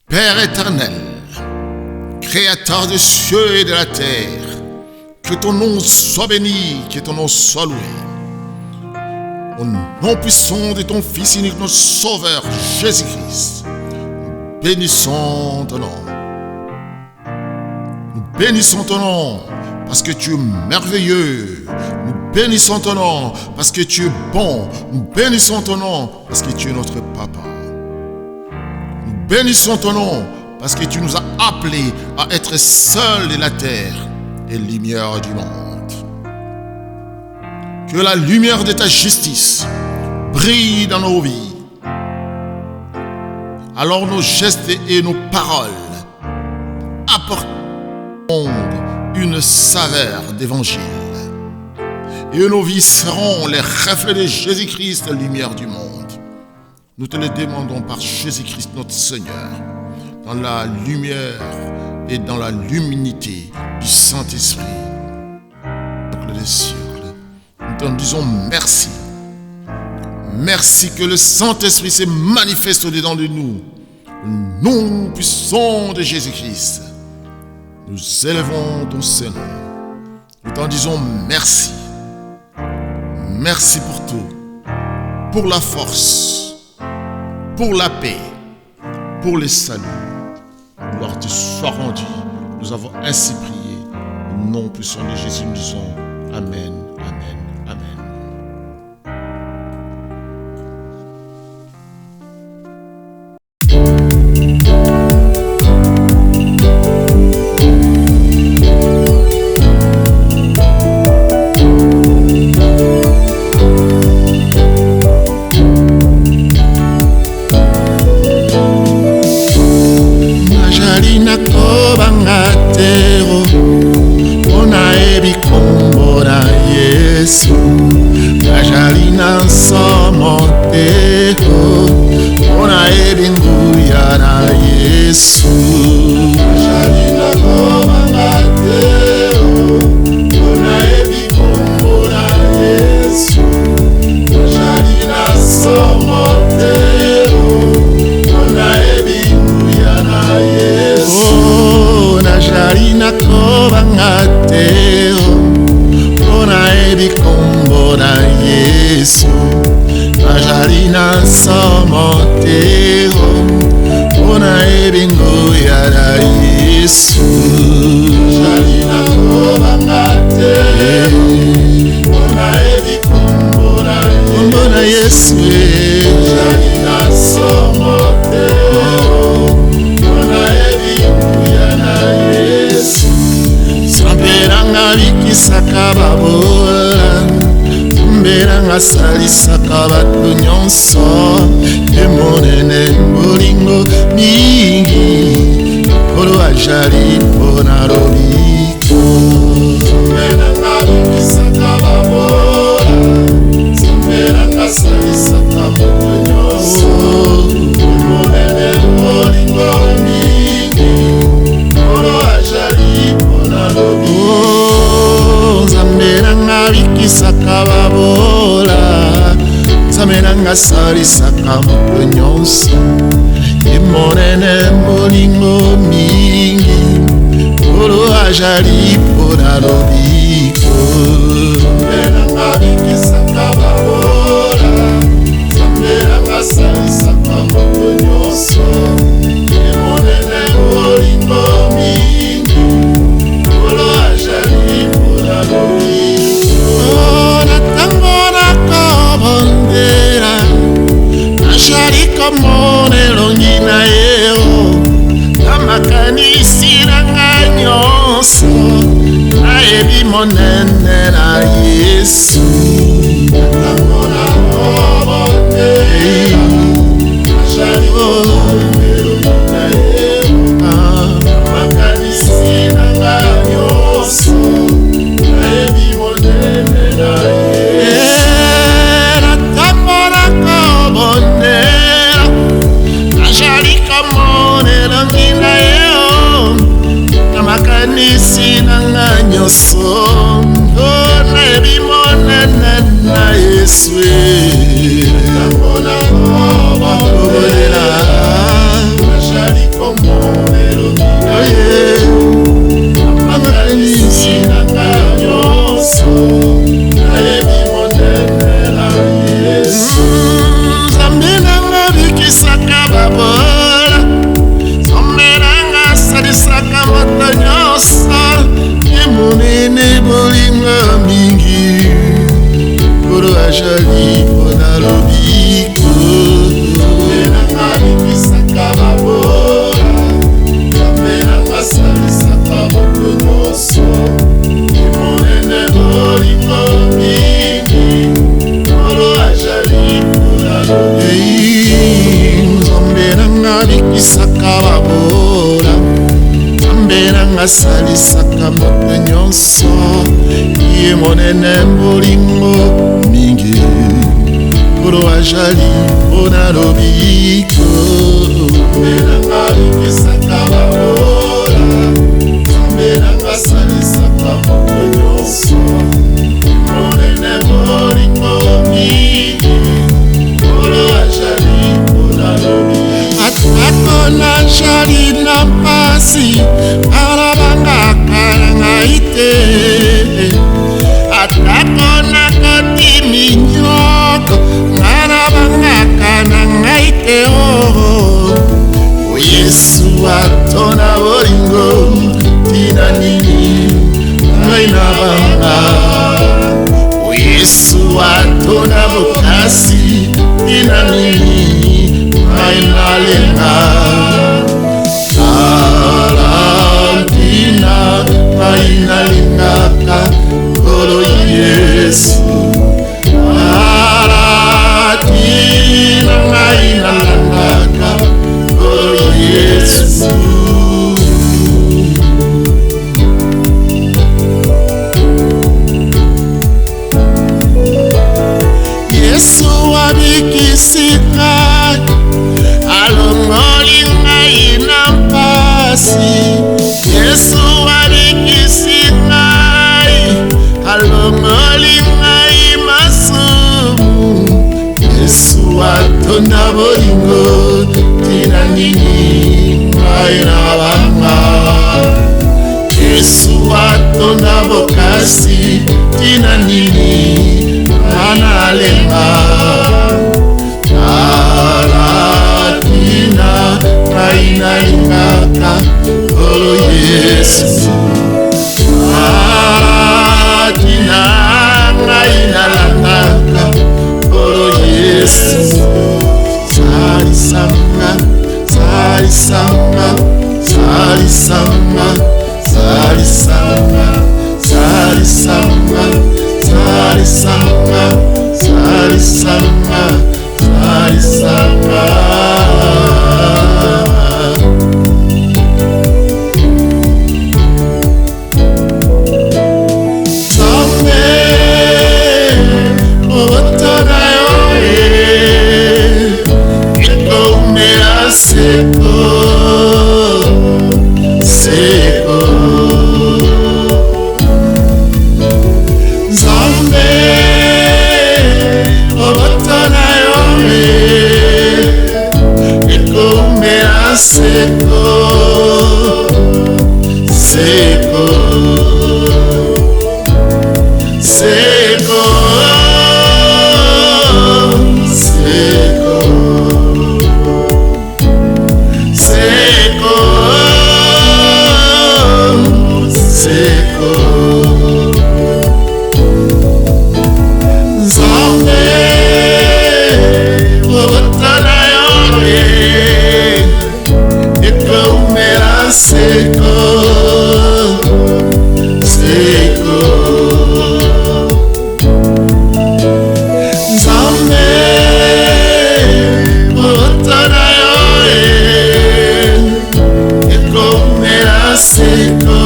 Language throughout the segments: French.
Père éternel, Créateur des cieux et de la terre, que ton nom soit béni, que ton nom soit loué. Au nom puissant de ton Fils unique, notre Sauveur, Jésus-Christ, nous bénissons ton nom. Nous bénissons ton nom parce que tu es merveilleux. Nous bénissons ton nom parce que tu es bon. Nous bénissons ton nom parce que tu es notre papa. Nous bénissons ton nom parce que tu nous as appelés à être seuls de la terre et lumière du monde. Que la lumière de ta justice brille dans nos vies. Alors nos gestes et nos paroles apportent au monde une saveur d'évangile. Et nos vies seront les reflets de Jésus-Christ, la lumière du monde. Nous te le demandons par Jésus-Christ notre Seigneur, dans la lumière et dans la luminité du Saint-Esprit. Siècle des siècles, nous te disons merci. Merci que le Saint-Esprit se manifeste au-dedans de nous. Au nom puissant de Jésus-Christ, nous élevons ton Saint-Nom. Nous t'en disons merci. Merci pour tout. Pour la force, pour la paix, pour le salut. Gloire te soit rendue. Nous avons ainsi prié. Au nom puissant de Jésus, nous disons Amen, Amen, Amen. Bangatero ona ebikombo na Yesu najalina somotero ona ebinguya na Yesu najalina bangatero ona ebikombo na Yesu najalina somotero ona ebinguya na Yesu najalina kobangateo ona ebikombo na Yesu najalina somoteo ona ebinguya na Yesu najalina kobangateo ona ebikombo na Yesu najalina somoteo Samberanga bikisaka babola Samberanga salisaka bato nyonso Emonene bolingo mingi Kolo ajali pona lobiko Samberanga bikisaka babola Samberanga salisaka bato nyonso Emonene bolingo mingi Kolo ajali Zamberanga bikisaka babola Zamberanga salisaka moto nyonso Emonene molingo mingi Kolo ajali pona lobiko Zamberanga bikisaka babola Zamberanga salisaka moto nyonso Emonene molingo mingi Mone longi na yeo Namakanisi nanga nyonso Naebi monene na Yesu Natamona kobonera Najali longi na yeo Namakanisi nanga nyonso Naebi monene na Yesu Natamona kobonera Makanisi nanga nyonso Naebi monene asalisaka moto nyonso ye monene bolingo mingi kolo ajali mpona lobiko mbelanga likisaka babola mbelanga asalisaka moto nyonso monene bolingo mingi kolo ajali mpona lobiko atako na jali na mpasi alabangaka na ngai te atako na koti minyoko alabangaka na ngai te o Yesu atona bolingo tina nini ngai na banga Yesu atona bokasi tina nini ngai na lenga Alantina aina lingaka kolo Yesu Alatina aina lingaka kolo Yesu Yesu abikisika alongoli ngai na mpasi Yesu alikisi ngai alongoli ngai masumu Yesu atonda bolingo tina nini ngai na banga Yesu atonda bokasi tina nini mana lenga Alatina aina lingaka kolo Yesu Alatina aina lingaka kolo Yesu Salisanga Salisanga Salisanga Salisanga Salisanga Salisanga Salisanga Salisanga Zambe otana yoe Eko umea seko Seko Zambe otana yoe Eko umea seko Seko Seko Seko Seko Seko Zambe otana yoe Eko umea seko Seko Zambe otana yoe Eko umea seko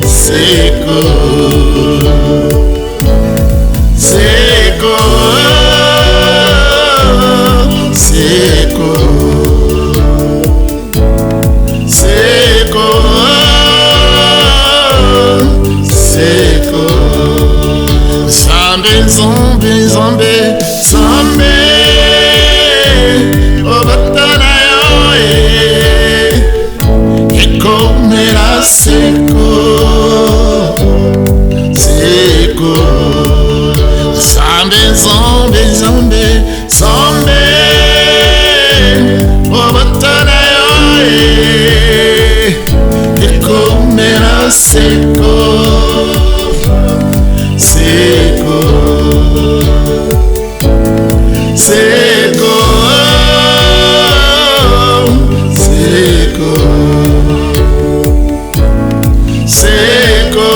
Seko Seko Seko Seko Seko Zambe Zambe Zambe Zambe obatana yoe Eko umea seko Seko Zambe Zambe Zambe Zambe obatana yoe Eko umea seko Seko Seko Seko Seko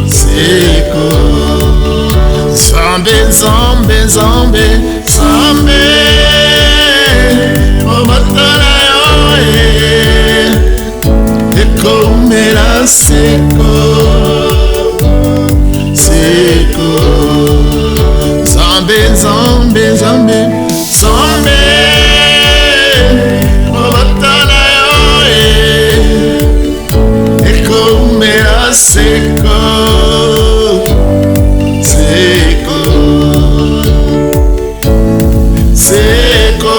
Seko Zambe Zambe Zambe Zambe obatana yoe seko, seko. Zambe, Zambe, Zambe, Zambe, obatala yo ekomela seko, seko, seko,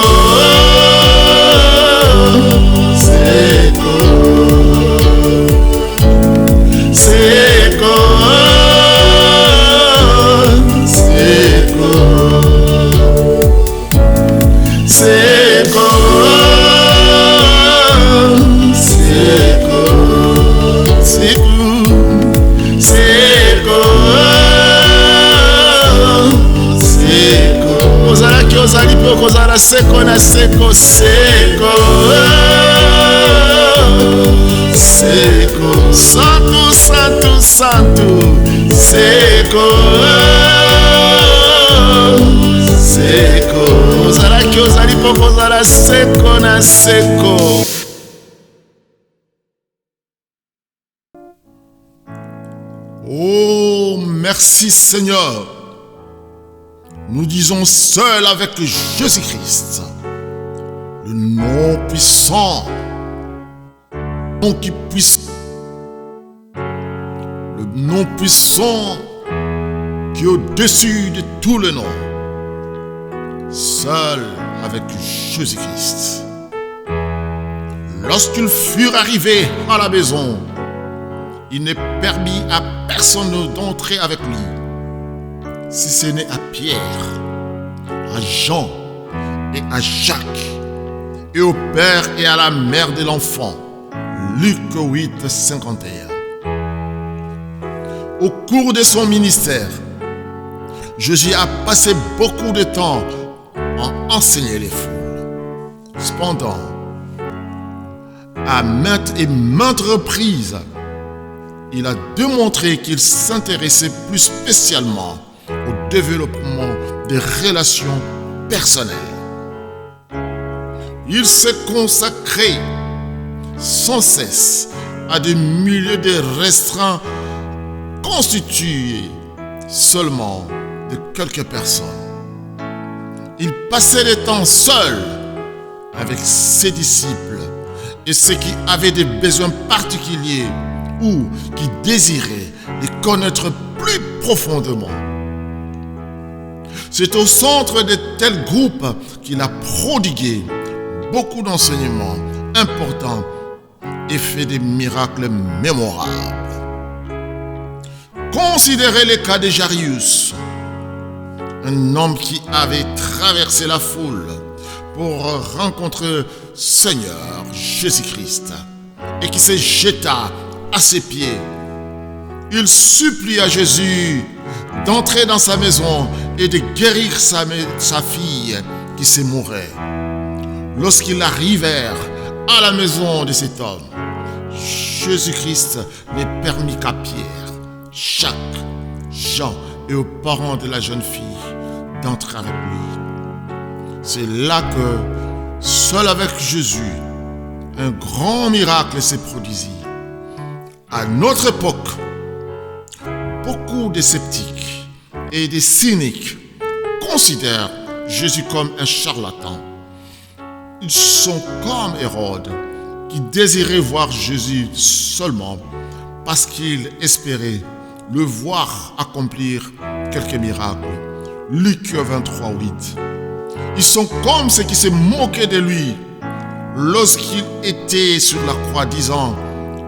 seko, seko, seko, seko, seko, seko. Ozalaki ozali mpe okozala seko na seko, seko, seko. Santu, santu, santu, seko, seko. Ozalaki ozali mpe okozala seko na seko. Oh, merci Seigneur. Nous disons seul avec Jésus-Christ, le nom puissant, le nom qui puisse, le nom puissant qui est au-dessus de tout le nom. Seul avec Jésus-Christ. Lorsqu'ils furent arrivés à la maison, il n'est permis à personne d'entrer avec lui, si ce n'est à Pierre, à Jean et à Jacques, et au père et à la mère de l'enfant. Luc 8, 51. Au cours de son ministère, Jésus a passé beaucoup de temps à enseigner les foules. Cependant, à maintes et maintes reprises, il a démontré qu'il s'intéressait plus spécialement au développement des relations personnelles. Il s'est consacré sans cesse à des milliers de restreints constitués seulement de quelques personnes. Il passait le temps seul avec ses disciples et ceux qui avaient des besoins particuliers ou qui désiraient les connaître plus profondément. C'est au centre de tels groupes qu'il a prodigué beaucoup d'enseignements importants et fait des miracles mémorables. Considérez le cas de Jairus, un homme qui avait traversé la foule pour rencontrer Seigneur Jésus-Christ et qui se jeta à ses pieds. Il supplia Jésus d'entrer dans sa maison et de guérir sa fille qui se mourait. Lorsqu'ils arrivèrent à la maison de cet homme, Jésus-Christ ne permit qu'à Pierre, Jacques, Jean et aux parents de la jeune fille d'entrer avec lui. C'est là que, seul avec Jésus, un grand miracle s'est produit. À notre époque, beaucoup de sceptiques et de cyniques considèrent Jésus comme un charlatan. Ils sont comme Hérode, qui désirait voir Jésus seulement parce qu'il espérait le voir accomplir quelques miracles. Luc 23, 8. Ils sont comme ceux qui se moquaient de lui lorsqu'il était sur la croix, disant: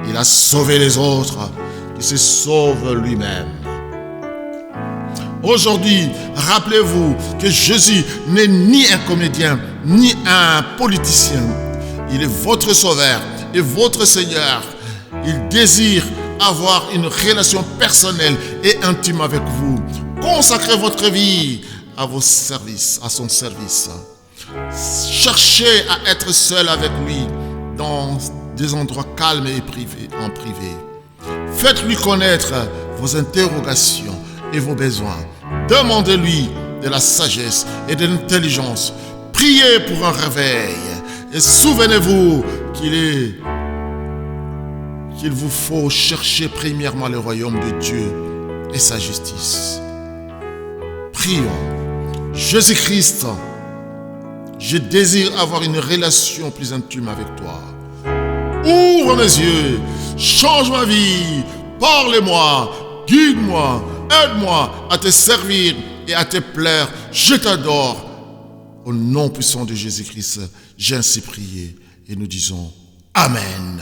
il a sauvé les autres, il se sauve lui-même. Aujourd'hui, rappelez-vous que Jésus n'est ni un comédien, ni un politicien. Il est votre sauveur et votre Seigneur. Il désire avoir une relation personnelle et intime avec vous. Consacrez votre vie à vos services, à son service. Cherchez à être seul avec lui dans des endroits calmes et privés, en privé. Faites-lui connaître vos interrogations et vos besoins. Demandez-lui de la sagesse et de l'intelligence. Priez pour un réveil. Et souvenez-vous qu'il est qu'il vous faut chercher premièrement le royaume de Dieu et sa justice. Prions. Jésus-Christ, je désire avoir une relation plus intime avec toi. Ouvre mes yeux, change ma vie, parle-moi, guide-moi, aide-moi à te servir et à te plaire. Je t'adore. Au nom puissant de Jésus-Christ, j'ai ainsi prié et nous disons Amen.